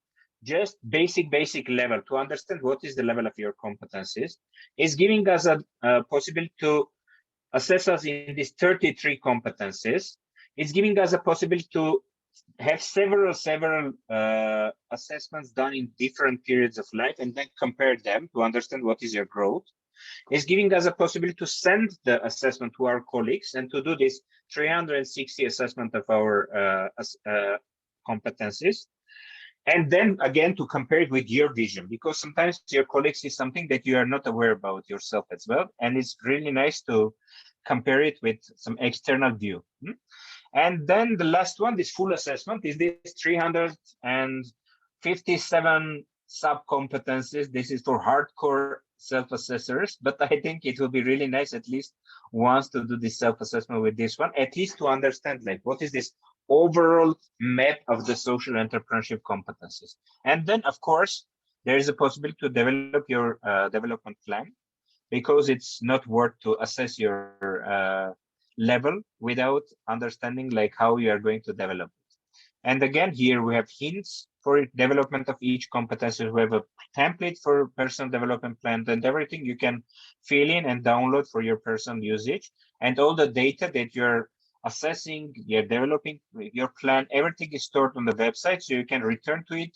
just basic level, to understand what is the level of your competencies. It's giving us a possibility to assess us in these 33 competencies. It's giving us a possibility to have several assessments done in different periods of life, and then compare them to understand what is your growth. It's giving us a possibility to send the assessment to our colleagues and to do this 360 assessment of our competencies. And then again, to compare it with your vision, because sometimes your colleagues see something that you are not aware about yourself as well. And it's really nice to compare it with some external view. And then the last one, this full assessment, is this 357 sub-competencies. This is for hardcore self-assessors, but I think it will be really nice at least once to do this self-assessment with this one, at least to understand like what is this overall map of the social entrepreneurship competencies. And then, of course, there is a possibility to develop your development plan, because it's not worth to assess your level without understanding like how you are going to develop it. And again, here we have hints for development of each competence. We have a template for personal development plan, and everything you can fill in and download for your personal usage. And all the data that you're assessing, you're developing your plan, everything is stored on the website, so you can return to it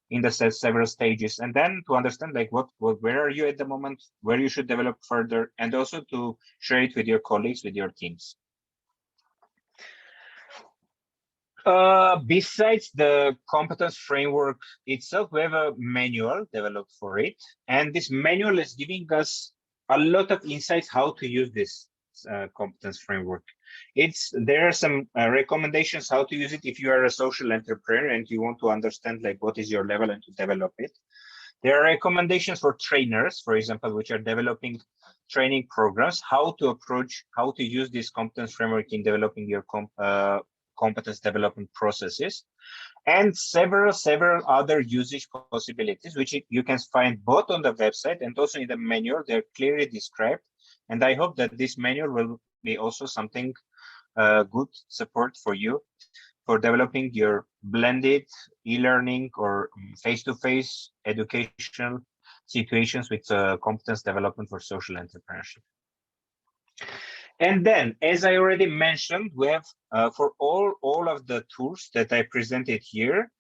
in the several stages, and then to understand like where are you at the moment, where you should develop further, and also to share it with your colleagues, with your teams. Besides the competence framework itself, we have a manual developed for it, and this manual is giving us a lot of insights how to use this competence framework. There are some recommendations how to use it if you are a social entrepreneur and you want to understand like what is your level and to develop it. There are recommendations for trainers, for example, which are developing training programs, how to use this competence framework in developing your competence development processes, and several other usage possibilities, which you can find both on the website and also in the manual. They're clearly described, and I hope that this manual will be also something good support for you for developing your blended e-learning or face-to-face educational situations with competence development for social entrepreneurship. And then, as I already mentioned, we have for all of the tools that I presented here,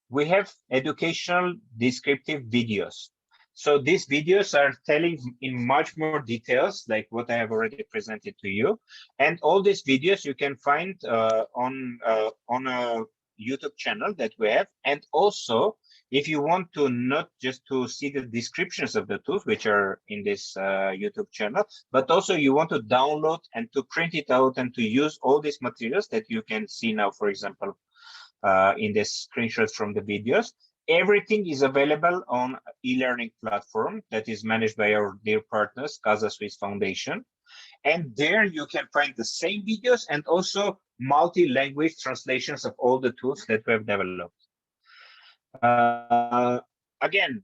we have educational descriptive videos. So these videos are telling in much more details, like what I have already presented to you. And all these videos you can find on a YouTube channel that we have. And also, if you want to not just to see the descriptions of the tools, which are in this YouTube channel, but also you want to download and to print it out and to use all these materials that you can see now, for example, in the screenshots from the videos. Everything is available on eLearning platform that is managed by our dear partners, Casa Swiss Foundation. And there you can find the same videos and also multi-language translations of all the tools that we have developed. Again,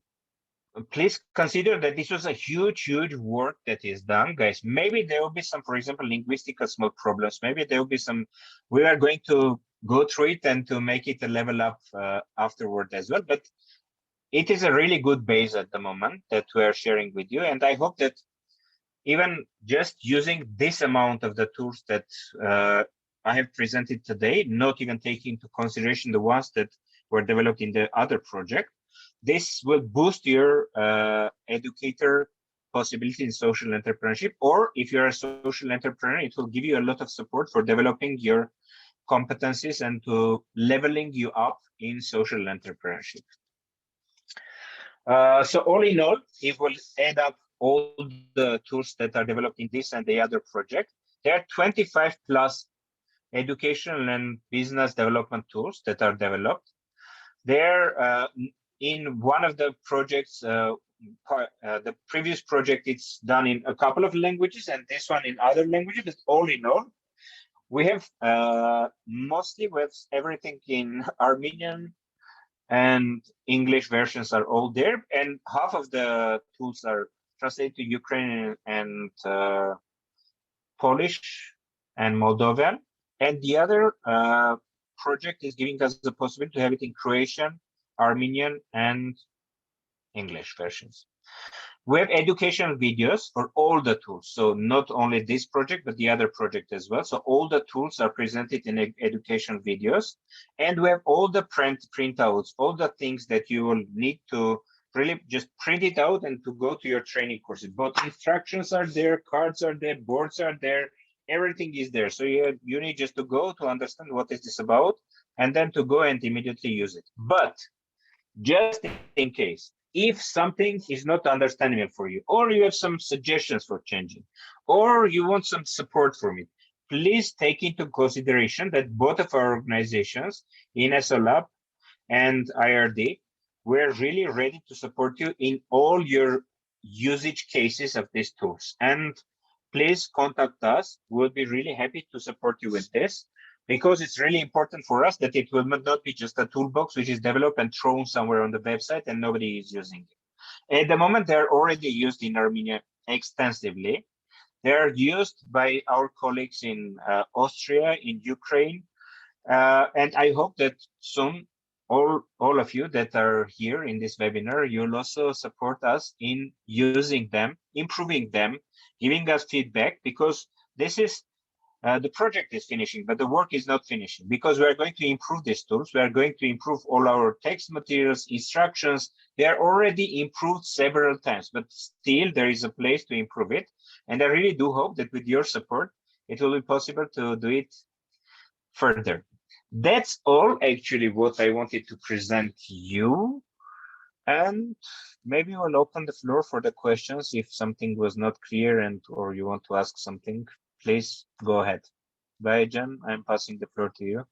please consider that this was a huge work that is done, guys. Maybe there will be some, for example, linguistical small problems. Maybe there will be some, we are going to go through it and to make it a level up afterward as well. But it is a really good base at the moment that we are sharing with you. And I hope that even just using this amount of the tools that I have presented today, not even taking into consideration the ones that were developed in the other project, this will boost your educator possibility in social entrepreneurship. Or if you're a social entrepreneur, it will give you a lot of support for developing your competencies and to leveling you up in social entrepreneurship. So all in all, it will add up all the tools that are developed in this and the other project. There are 25 plus educational and business development tools that are developed. There, in one of the projects, the previous project, it's done in a couple of languages, and this one in other languages. But all in all, we have mostly with everything in Armenian and English versions are all there, and half of the tools are translated to Ukrainian and Polish and Moldovan, and the other project is giving us the possibility to have it in Croatian, Armenian, and English versions. We have educational videos for all the tools, so not only this project, but the other project as well. So all the tools are presented in educational videos, and we have all the printouts, all the things that you will need to really just print it out and to go to your training courses. Both instructions are there, cards are there, boards are there, everything is there. So you need just to go to understand what is this about, and then to go and immediately use it. But just in case, if something is not understandable for you, or you have some suggestions for changing, or you want some support from it, please take into consideration that both of our organizations, INESOLAB and IRD, we're really ready to support you in all your usage cases of these tools. And please contact us. We'll be really happy to support you with this, because it's really important for us that it will not be just a toolbox which is developed and thrown somewhere on the website and nobody is using it. At the moment, they're already used in Armenia extensively. They're used by our colleagues in Austria, in Ukraine, and I hope that soon all of you that are here in this webinar, you'll also support us in using them, improving them, giving us feedback, because this is the project is finishing, but the work is not finishing, because we are going to improve these tools. We are going to improve all our text materials, instructions. They are already improved several times, but still there is a place to improve it. And I really do hope that with your support, it will be possible to do it further. That's all actually what I wanted to present to you. And maybe we'll open the floor for the questions. If something was not clear or you want to ask something, please go ahead. Bajan, I'm passing the floor to you.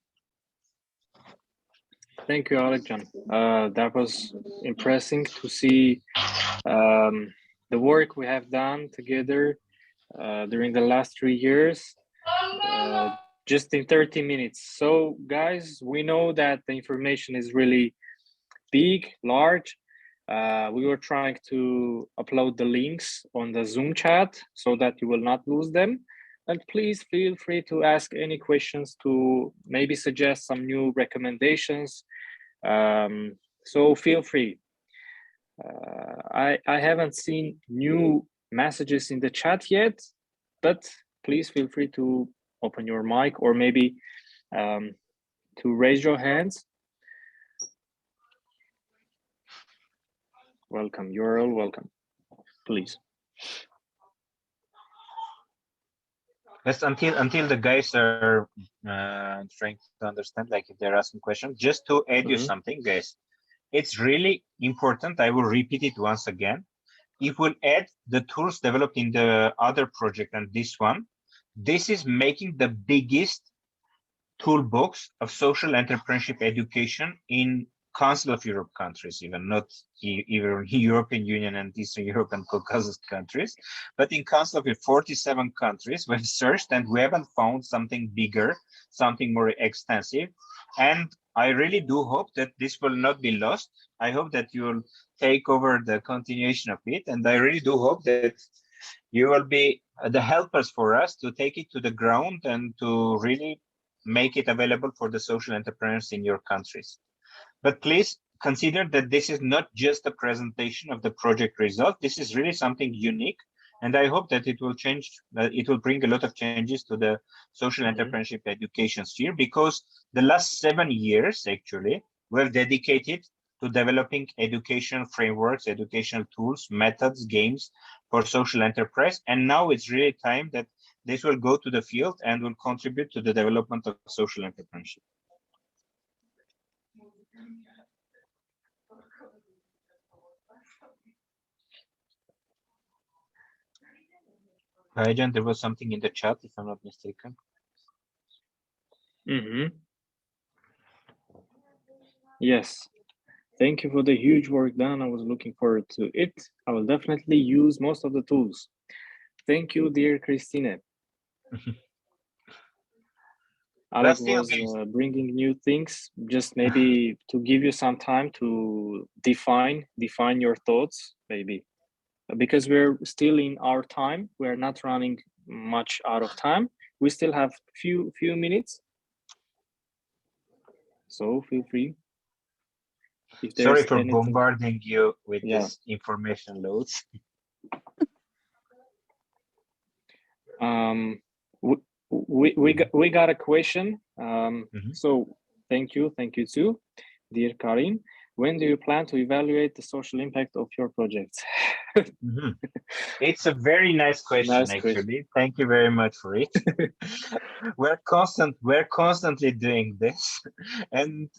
Thank you, Areg. That was impressive to see the work we have done together during the last 3 years, just in 30 minutes. So guys, we know that the information is really big, large. We were trying to upload the links on the Zoom chat so that you will not lose them. And please feel free to ask any questions, to maybe suggest some new recommendations. So feel free. I haven't seen new messages in the chat yet, but please feel free to open your mic or maybe to raise your hands. Welcome, you're all welcome, please. Yes, until the guys are trying to understand, like if they're asking questions, just to add you something, guys. It's really important. I will repeat it once again. If we'll add the tools developed in the other project and this one, this is making the biggest toolbox of social entrepreneurship education in Council of Europe countries, even not even European Union and Eastern Europe and Caucasus countries, but in Council of 47 countries, we've searched and we haven't found something bigger, something more extensive. And I really do hope that this will not be lost. I hope that you will take over the continuation of it. And I really do hope that you will be the helpers for us to take it to the ground and to really make it available for the social entrepreneurs in your countries. But please consider that this is not just a presentation of the project result. This is really something unique. And I hope that it will change, it will bring a lot of changes to the social entrepreneurship education sphere, because the last 7 years, actually, were dedicated to developing educational frameworks, educational tools, methods, games for social enterprise. And now it's really time that this will go to the field and will contribute to the development of social entrepreneurship. John, there was something in the chat, if I'm not mistaken. Yes. Thank you for the huge work done. I was looking forward to it. I will definitely use most of the tools. Thank you, dear Christine. Alex was bringing new things, just maybe to give you some time to define your thoughts, maybe. Because we're still in our time, we're not running much out of time. We still have few minutes. So feel free. Sorry for bombarding you with this information loads. We got a question. So thank you too, dear Karin. When do you plan to evaluate the social impact of your projects? It's a very nice question, actually. Thank you very much for it. We're constantly doing this, and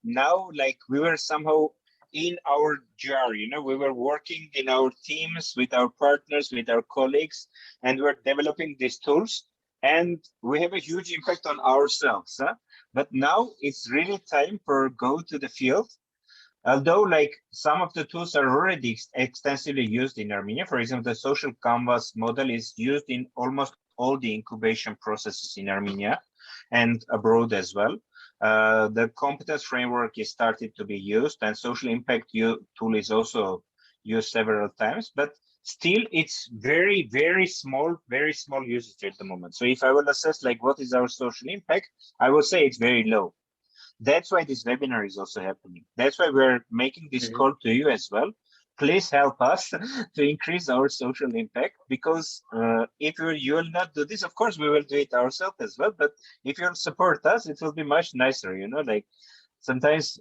now, like, we were somehow in our jar, you know, we were working in our teams with our partners, with our colleagues, and we're developing these tools, and we have a huge impact on ourselves. But now it's really time for go to the field. Although, like, some of the tools are already extensively used in Armenia. For example, the social canvas model is used in almost all the incubation processes in Armenia and abroad as well. The competence framework is started to be used, and social impact tool is also used several times, but still it's very, very small usage at the moment. So if I will assess, like, what is our social impact, I will say it's very low. That's why this webinar is also happening. That's why we're making this call to you as well. Please help us to increase our social impact, because if you will not do this, of course, we will do it ourselves as well. But if you'll support us, it will be much nicer, you know, like sometimes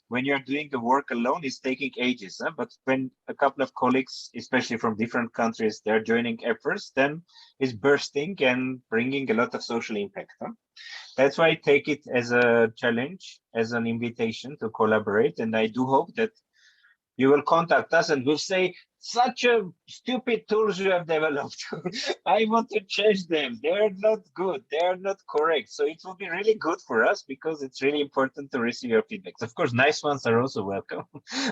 when you're doing the work alone, it's taking ages. But when a couple of colleagues, especially from different countries, they're joining efforts, then it's bursting and bringing a lot of social impact. That's why I take it as a challenge, as an invitation to collaborate. And I do hope that you will contact us and we'll say, such a stupid tools you have developed. I want to change them. They're not good. They're not correct. So it will be really good for us, because it's really important to receive your feedback. Of course, nice ones are also welcome.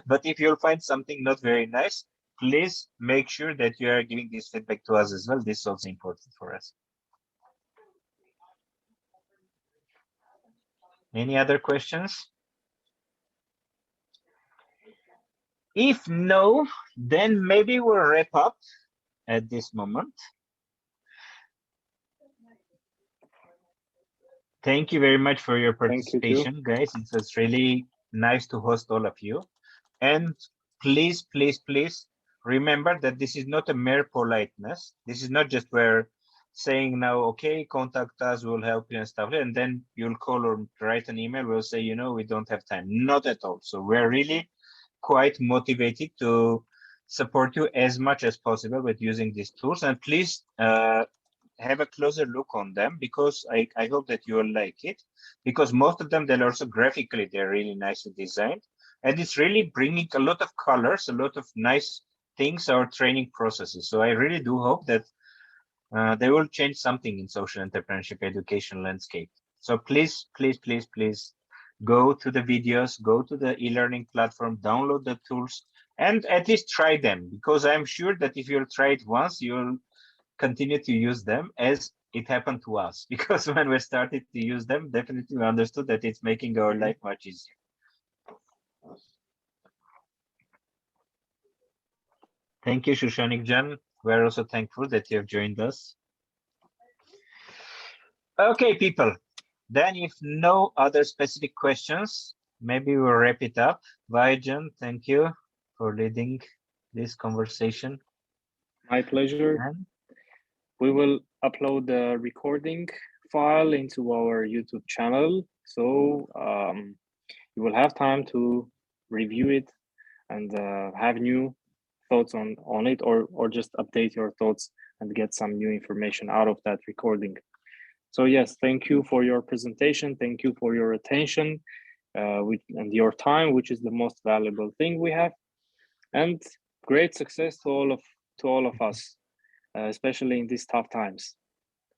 But if you'll find something not very nice, please make sure that you are giving this feedback to us as well. This is also important for us. Any other questions? If no, then maybe we'll wrap up at this moment. Thank you very much for your participation, guys. It was really nice to host all of you. And please, please, please remember that this is not a mere politeness. This is not just where saying now, okay, contact us, we'll help you and stuff, and then you'll call or write an email, we'll say, you know, we don't have time. Not at all. So we're really quite motivated to support you as much as possible with using these tools. And please have a closer look on them, because I hope that you will like it, because most of them, they're also graphically, they're really nicely designed. And it's really bringing a lot of colors, a lot of nice things, our training processes. So I really do hope that they will change something in social entrepreneurship education landscape. So please, please, please, please go to the videos, go to the e-learning platform, download the tools, and at least try them, because I'm sure that if you'll try it once, you'll continue to use them, as it happened to us. Because when we started to use them, definitely we understood that it's making our life much easier. Thank you, Shushanik Jan. We're also thankful that you have joined us. Okay, people. Then if no other specific questions, maybe we'll wrap it up. Vajan, thank you for leading this conversation. My pleasure. And we will upload the recording file into our YouTube channel. So you will have time to review it and have new thoughts on it, or just update your thoughts and get some new information out of that recording. So yes, thank you for your presentation. Thank you for your attention and your time, which is the most valuable thing we have. And great success to all of us, especially in these tough times.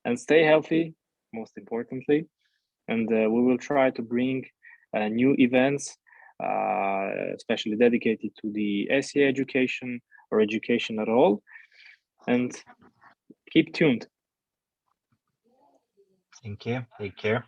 And stay healthy, most importantly. And we will try to bring new events, especially dedicated to the SEA education or education at all. And keep tuned. thank you. Take care.